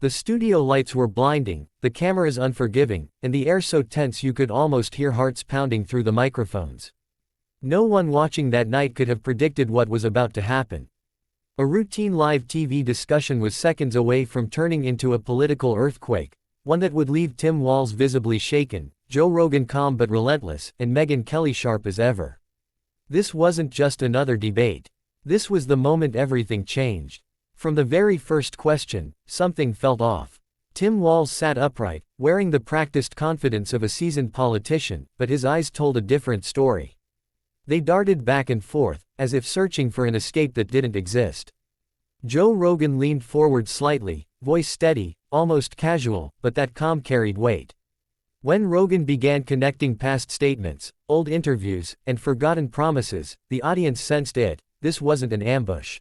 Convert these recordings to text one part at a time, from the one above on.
The studio lights were blinding, the cameras unforgiving, and the air so tense you could almost hear hearts pounding through the microphones. No one watching that night could have predicted what was about to happen. A routine live TV discussion was seconds away from turning into a political earthquake, one that would leave Tim Walz visibly shaken, Joe Rogan calm but relentless, and Megyn Kelly sharp as ever. This wasn't just another debate. This was the moment everything changed. From the very first question, something felt off. Tim Walz sat upright, wearing the practiced confidence of a seasoned politician, but his eyes told a different story. They darted back and forth, as if searching for an escape that didn't exist. Joe Rogan leaned forward slightly, voice steady, almost casual, but that calm carried weight. When Rogan began connecting past statements, old interviews, and forgotten promises, the audience sensed it. This wasn't an ambush.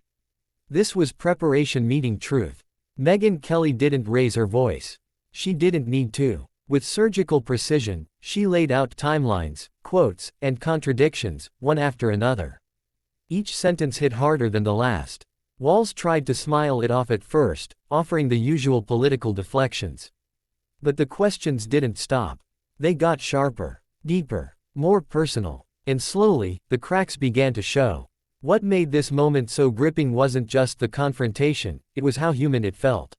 This was preparation meeting truth. Megyn Kelly didn't raise her voice. She didn't need to. With surgical precision, she laid out timelines, quotes, and contradictions, one after another. Each sentence hit harder than the last. Walz tried to smile it off at first, offering the usual political deflections. But the questions didn't stop. They got sharper, deeper, more personal. And slowly, the cracks began to show. What made this moment so gripping wasn't just the confrontation, it was how human it felt.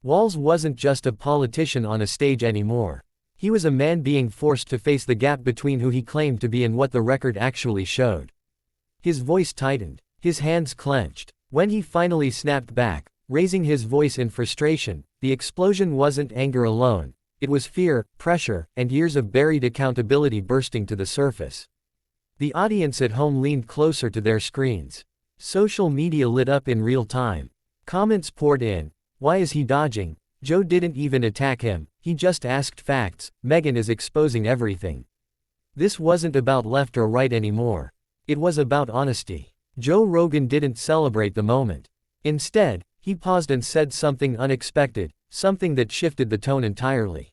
Walz wasn't just a politician on a stage anymore. He was a man being forced to face the gap between who he claimed to be and what the record actually showed. His voice tightened, his hands clenched. When he finally snapped back, raising his voice in frustration, the explosion wasn't anger alone, it was fear, pressure, and years of buried accountability bursting to the surface. The audience at home leaned closer to their screens. Social media lit up in real time. Comments poured in. Why is he dodging? Joe didn't even attack him, he just asked facts. Megyn is exposing everything. This wasn't about left or right anymore. It was about honesty. Joe Rogan didn't celebrate the moment. Instead, he paused and said something unexpected, something that shifted the tone entirely.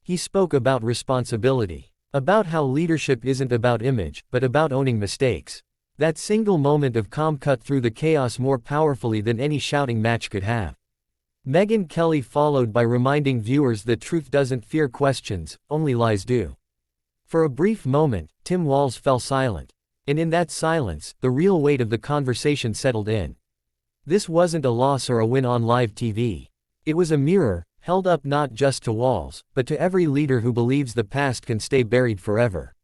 He spoke about responsibility. About how leadership isn't about image, but about owning mistakes. That single moment of calm cut through the chaos more powerfully than any shouting match could have. Megyn Kelly followed by reminding viewers that truth doesn't fear questions, only lies do. For a brief moment, Tim Walz fell silent. And in that silence, the real weight of the conversation settled in. This wasn't a loss or a win on live TV. It was a mirror, held up not just to Walz, but to every leader who believes the past can stay buried forever.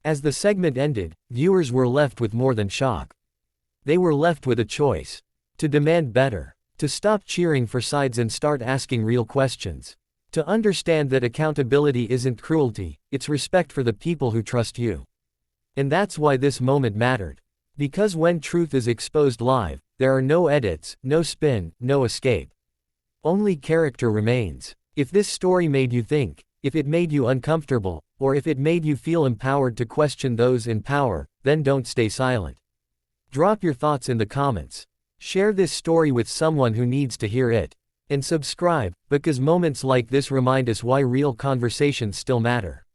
As the segment ended, viewers were left with more than shock. They were left with a choice. To demand better. To stop cheering for sides and start asking real questions. To understand that accountability isn't cruelty, it's respect for the people who trust you. And that's why this moment mattered. Because when truth is exposed live, there are no edits, no spin, no escape. Only character remains. If this story made you think, if it made you uncomfortable, or if it made you feel empowered to question those in power, then don't stay silent. Drop your thoughts in the comments. Share this story with someone who needs to hear it. And subscribe, because moments like this remind us why real conversations still matter.